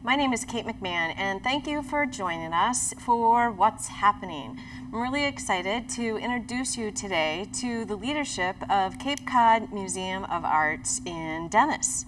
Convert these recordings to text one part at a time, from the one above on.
My name is Kate McMahon, and thank you for joining us for What's Happening. I'm really excited to introduce you today to the leadership of Cape Cod Museum of Arts in Dennis.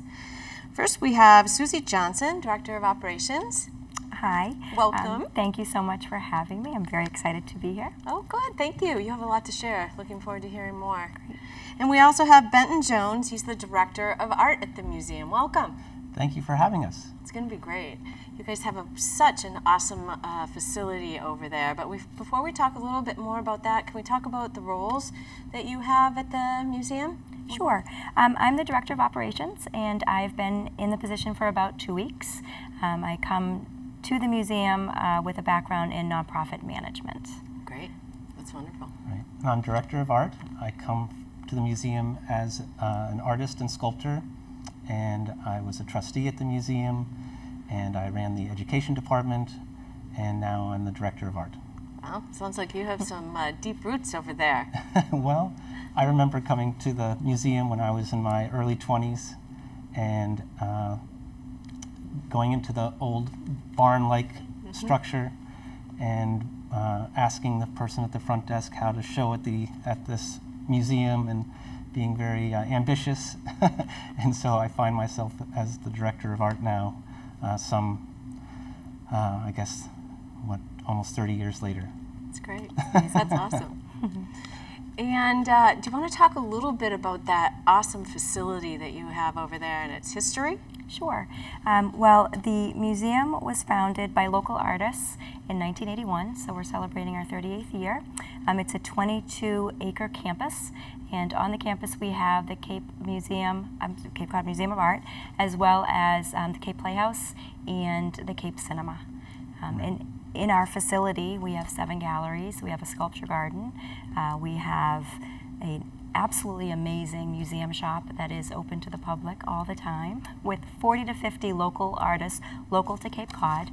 First, we have Suzie Johnson, Director of Operations. Hi. Welcome. Thank you so much for having me. I'm very excited to be here. Oh, good. Thank you. You have a lot to share. Looking forward to hearing more. Great. And we also have Benton Jones. He's the Director of Art at the museum. Welcome. Thank you for having us. It's going to be great. You guys have such an awesome facility over there. But before we talk a little bit more about that, can we talk about the roles that you have at the museum? Sure. I'm the Director of Operations, and I've been in the position for about 2 weeks. I come to the museum with a background in nonprofit management. Great. That's wonderful. Right. And I'm Director of Art. I come to the museum as an artist and sculptor, and I was a trustee at the museum, and I ran the education department, and now I'm the Director of Art. Well, sounds like you have some deep roots over there. Well, I remember coming to the museum when I was in my early 20s, and going into the old barn-like structure and asking the person at the front desk how to show at this museum, and being very ambitious. And so I find myself as the Director of Art now, I guess, almost 30 years later. That's great. That's awesome. And do you want to talk a little bit about that awesome facility that you have over there and its history? Sure. Well, the museum was founded by local artists in 1981, so we're celebrating our 38th year. It's a 22-acre campus, and on the campus we have the Cape Cod Museum of Art, as well as the Cape Playhouse and the Cape Cinema. And in our facility, we have 7 galleries. We have a sculpture garden. We have an absolutely amazing museum shop that is open to the public all the time, with 40 to 50 local artists local to Cape Cod.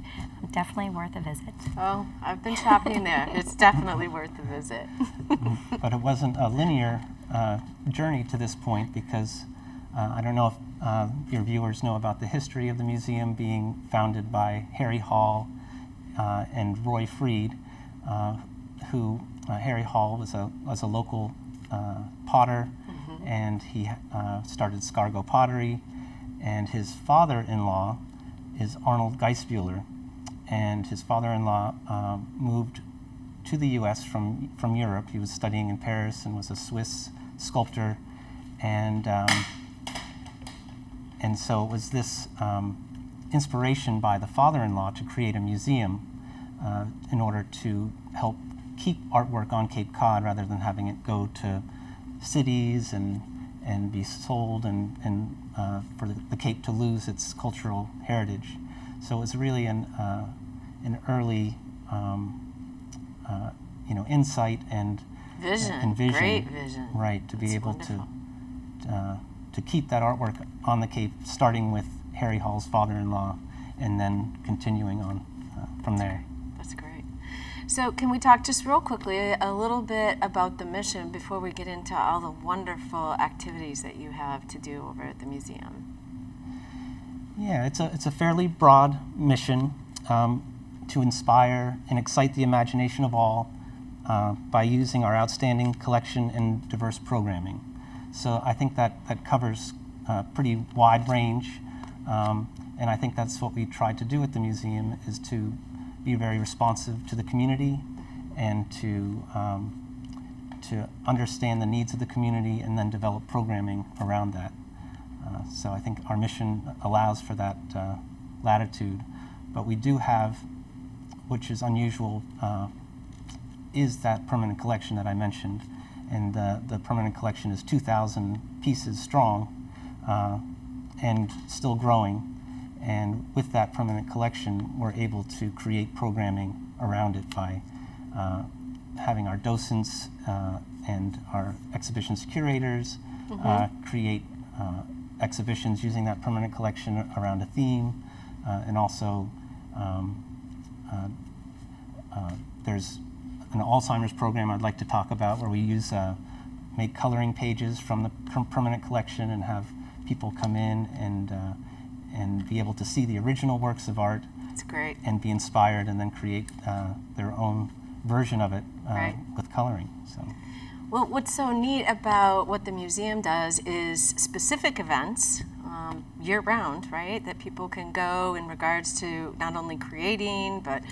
Definitely worth a visit. Oh, I've been shopping there. It's definitely worth a visit. But it wasn't a linear journey to this point, because I don't know if your viewers know about the history of the museum being founded by Harry Hall and Roy Freed, who Harry Hall was a local potter, and he started Scargo Pottery, and his father-in-law is Arnold Geisbuehler, and his father-in-law moved to the U.S. from Europe. He was studying in Paris and was a Swiss sculptor, and so it was this inspiration by the father-in-law to create a museum in order to help keep artwork on Cape Cod rather than having it go to cities and be sold and for the Cape to lose its cultural heritage. So it was really an early insight and vision. Great vision. Right, to be able wonderful. to keep that artwork on the Cape, starting with Harry Hall's father-in-law and then continuing on from there. That's great. So can we talk just real quickly a little bit about the mission before we get into all the wonderful activities that you have to do over at the museum? Yeah, it's a fairly broad mission to inspire and excite the imagination of all by using our outstanding collection and diverse programming. So I think that covers a pretty wide range, and I think that's what we tried to do at the museum, is to be very responsive to the community and to understand the needs of the community and then develop programming around that. So I think our mission allows for that latitude, but we do have, which is unusual, is that permanent collection that I mentioned, and the permanent collection is 2,000 pieces strong and still growing. And with that permanent collection, we're able to create programming around it by having our docents and our exhibitions curators create exhibitions using that permanent collection around a theme, and also there's an Alzheimer's program I'd like to talk about, where we make coloring pages from the permanent collection and have people come in and and be able to see the original works of art. That's great. And be inspired and then create their own version of it Right. with coloring. So. Well, what's so neat about what the museum does is specific events year-round, right, that people can go in regards to not only creating, but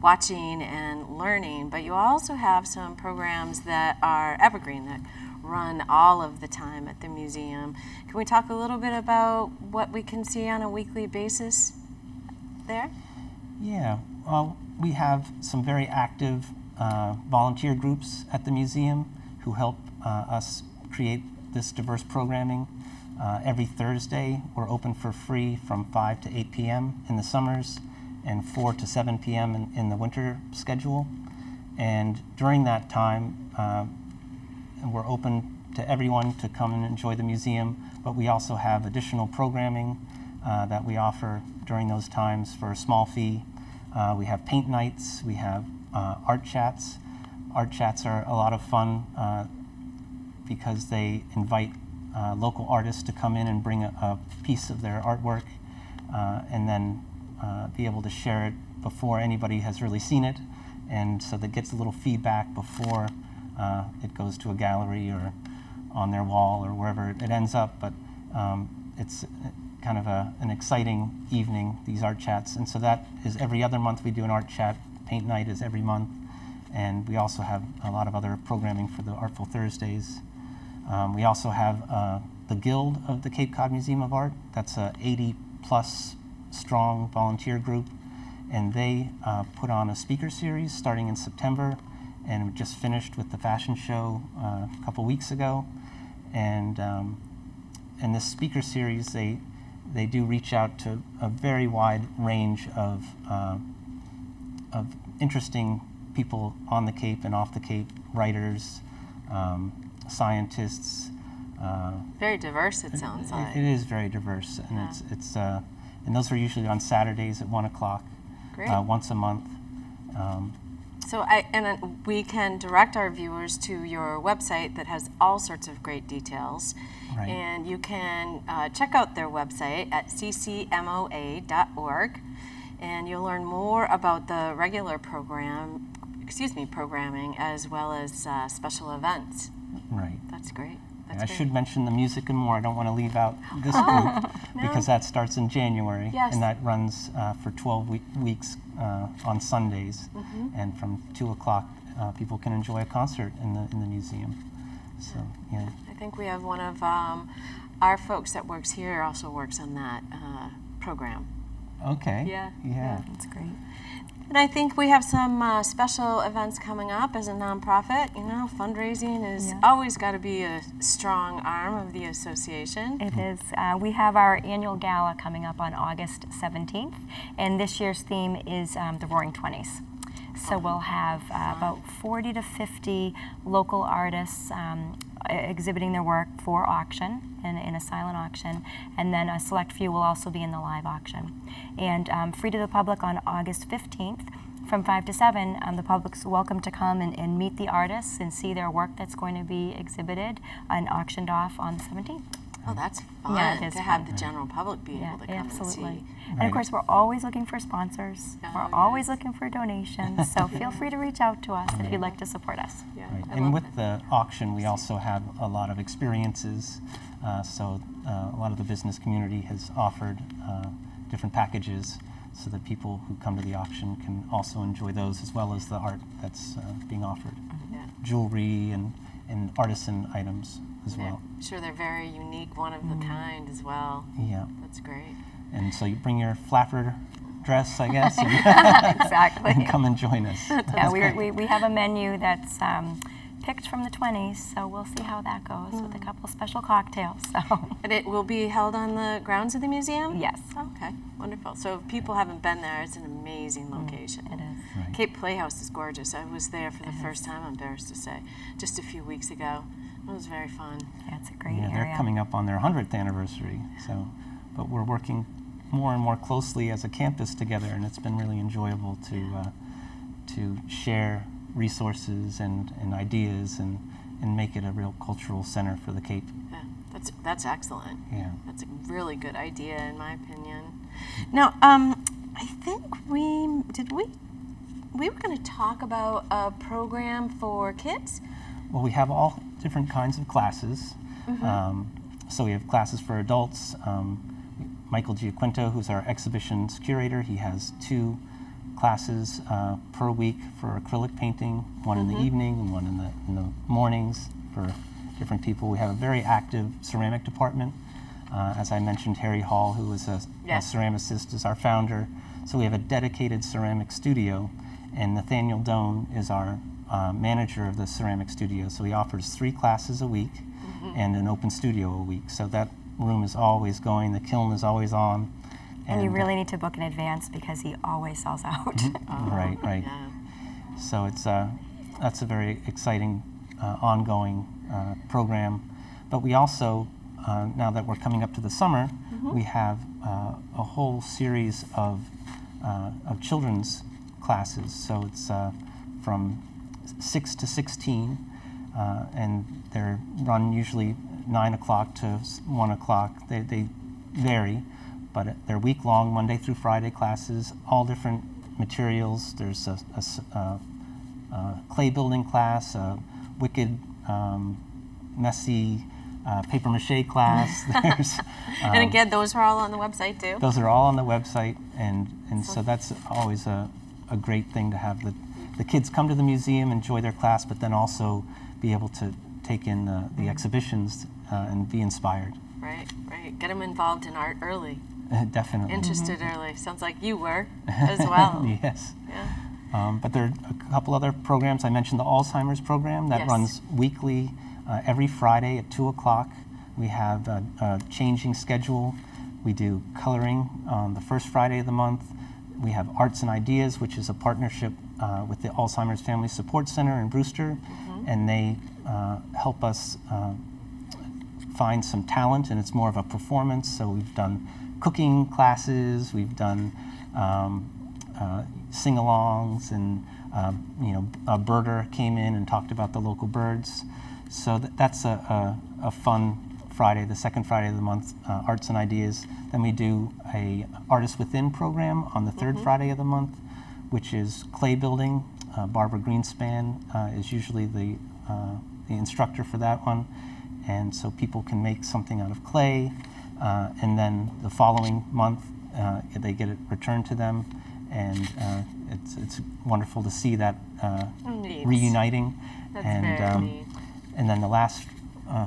watching and learning. But you also have some programs that are evergreen, that run all of the time at the museum. Can we talk a little bit about what we can see on a weekly basis there? Yeah, well, we have some very active volunteer groups at the museum who help us create this diverse programming. Every Thursday, we're open for free from 5 to 8 p.m. in the summers and 4 to 7 p.m. in the winter schedule. And during that time, we're open to everyone to come and enjoy the museum, but we also have additional programming that we offer during those times for a small fee. We have paint nights, we have art chats. Art chats are a lot of fun because they invite local artists to come in and bring a piece of their artwork and then be able to share it before anybody has really seen it, and so that gets a little feedback before it goes to a gallery or on their wall or wherever it ends up. But it's kind of an exciting evening, these art chats, and so that is every other month we do an art chat. Paint night is every month, and we also have a lot of other programming for the Artful Thursdays. We also have the Guild of the Cape Cod Museum of Art. That's a 80-plus strong volunteer group, and they put on a speaker series starting in September, and we just finished with the fashion show a couple weeks ago. And this speaker series, they do reach out to a very wide range of interesting people on the Cape and off the Cape, writers, scientists. Very diverse, it sounds like. It is very diverse, and Yeah. and those are usually on Saturdays at 1 o'clock, Great. once a month. So we can direct our viewers to your website that has all sorts of great details. Right. And you can check out their website at ccmoa.org, and you'll learn more about the regular programming as well as special events. Right. That's great. I That's should mention the music and more. I don't want to leave out this group because that starts in January, Yes. and that runs for 12 weeks on Sundays, and from 2 o'clock people can enjoy a concert in the museum. So yeah. I think we have one of our folks that works here also works on that program. Okay. Yeah. That's great. And I think we have some special events coming up as a nonprofit. You know, fundraising is always got to be a strong arm of the association. It is. We have our annual gala coming up on August 17th, and this year's theme is the Roaring Twenties. So we'll have about 40 to 50 local artists exhibiting their work for auction in a silent auction, and then a select few will also be in the live auction. And free to the public on August 15th from 5 to 7, the public's welcome to come and meet the artists and see their work that's going to be exhibited and auctioned off on the 17th. Oh, that's fun Yeah, it is to have fun. the general public be able to come absolutely. and see. And of course, we're always looking for sponsors. We're always looking for donations. So feel free to reach out to us if you'd like to support us. Yeah, Right. I And love with it. the auction, we also have a lot of experiences. So a lot of the business community has offered different packages so that people who come to the auction can also enjoy those as well as the art that's being offered. Yeah. Jewelry and artisan items as well. I'm sure they're very unique, one of a kind as well. Yeah. That's great. And so you bring your flapper dress, I guess, and, Exactly. and come and join us. Yeah, we have a menu that's picked from the 20s, so we'll see how that goes with a couple special cocktails. So. And it will be held on the grounds of the museum? Yes. Okay, wonderful. So if people haven't been there, it's an amazing location. It is. Right. Cape Playhouse is gorgeous. I was there for the first time, I'm embarrassed to say, just a few weeks ago. It was very fun. Yeah, it's a great Yeah, area. they're coming up on their 100th anniversary, so, but we're working more and more closely as a campus together, and it's been really enjoyable to share resources and ideas and make it a real cultural center for the Cape. Yeah, that's excellent. Yeah. That's a really good idea, in my opinion. Now, I think we were going to talk about a program for kids. Well, we have all different kinds of classes. So we have classes for adults. Michael Giaquinto, who's our exhibitions curator, he has 2 classes per week for acrylic painting, one in the evening and one in the mornings for different people. We have a very active ceramic department. As I mentioned, Harry Hall, who is a ceramicist, is our founder. So we have a dedicated ceramic studio, and Nathaniel Doan is our manager of the ceramic studio. So he offers 3 classes a week and an open studio a week. So that room is always going, the kiln is always on. And you really need to book in advance because he always sells out. Right. Yeah. So it's that's a very exciting ongoing program. But we also, now that we're coming up to the summer, we have a whole series of children's classes. So it's from 6 to 16, and they're run usually 9 o'clock to 1 o'clock. They vary, but they're week-long, Monday through Friday classes, all different materials. There's a clay building class, a wicked, messy paper mache class. There's, And again, those are all on the website too? those are all on the website, and so that's always a great thing to have the kids come to the museum, enjoy their class, but then also be able to take in the exhibitions and be inspired. Right. Get them involved in art early. Definitely. Interested early. Sounds like you were as well. Yes. Yeah. But there are a couple other programs. I mentioned the Alzheimer's program that runs weekly, every Friday at 2 o'clock. We have a changing schedule. We do coloring on the first Friday of the month. We have Arts and Ideas, which is a partnership with the Alzheimer's Family Support Center in Brewster, and they help us find some talent, and it's more of a performance. So we've done cooking classes, we've done sing-alongs, and a birder came in and talked about the local birds. So that's a fun Friday, the second Friday of the month, Arts and Ideas. Then we do a Artist Within program on the third Friday of the month, which is clay building. Barbara Greenspan is usually the instructor for that one. And so people can make something out of clay, and then the following month they get it returned to them, and it's wonderful to see that reuniting. That's very neat. And then the last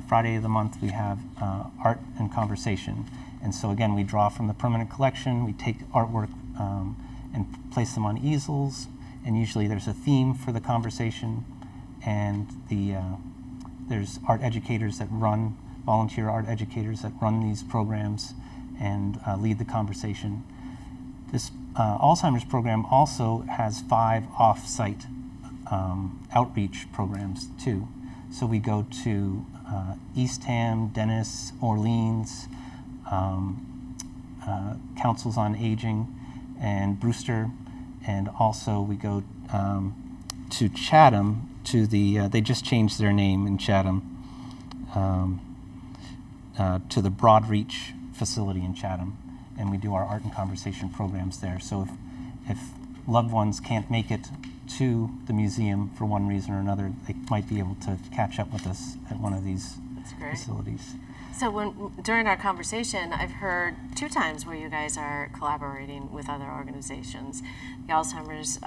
Friday of the month we have Art and Conversation, and so again we draw from the permanent collection. We take artwork and place them on easels, and usually there's a theme for the conversation, and there's art educators that run, volunteer art educators that run these programs and lead the conversation. This Alzheimer's program also has 5 off-site outreach programs too. So we go to Eastham, Dennis, Orleans, Councils on Aging, and Brewster, and also we go to Chatham, to the, they just changed their name in Chatham, to the Broadreach facility in Chatham, and we do our art and conversation programs there. So if loved ones can't make it to the museum for one reason or another, they might be able to catch up with us at one of these facilities. So during our conversation, I've heard 2 times where you guys are collaborating with other organizations, the Alzheimer's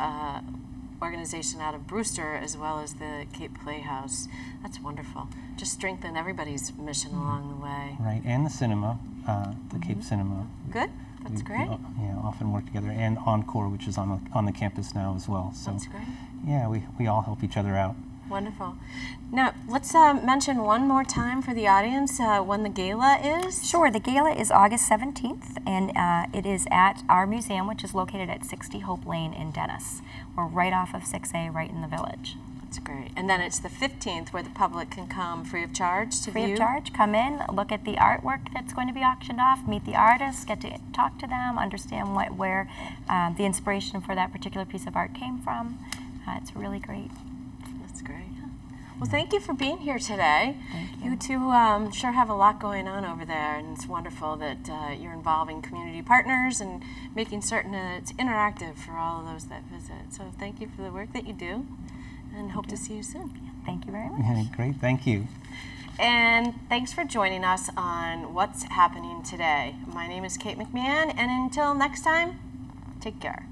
organization out of Brewster, as well as the Cape Playhouse. That's wonderful. Just strengthen everybody's mission along the way. Right, and the cinema, the Cape Cinema. Good. That's great. We often work together, and Encore, which is on the campus now as well. So that's great. Yeah, we all help each other out. Wonderful. Now, let's mention one more time for the audience when the gala is. Sure, the gala is August 17th, and it is at our museum, which is located at 60 Hope Lane in Dennis. We're right off of 6A, right in the village. That's great. And then it's the 15th where the public can come free of charge to view? Free of charge. Come in, look at the artwork that's going to be auctioned off, meet the artists, get to talk to them, understand where the inspiration for that particular piece of art came from. It's really great. That's great. Well, thank you for being here today. Thank you. You two sure have a lot going on over there, and it's wonderful that you're involving community partners and making certain that it's interactive for all of those that visit. So thank you for the work that you do, and hope to see you soon. Thank you very much. Yeah, great, thank you. And thanks for joining us on What's Happening Today. My name is Kate McMahon, and until next time, take care.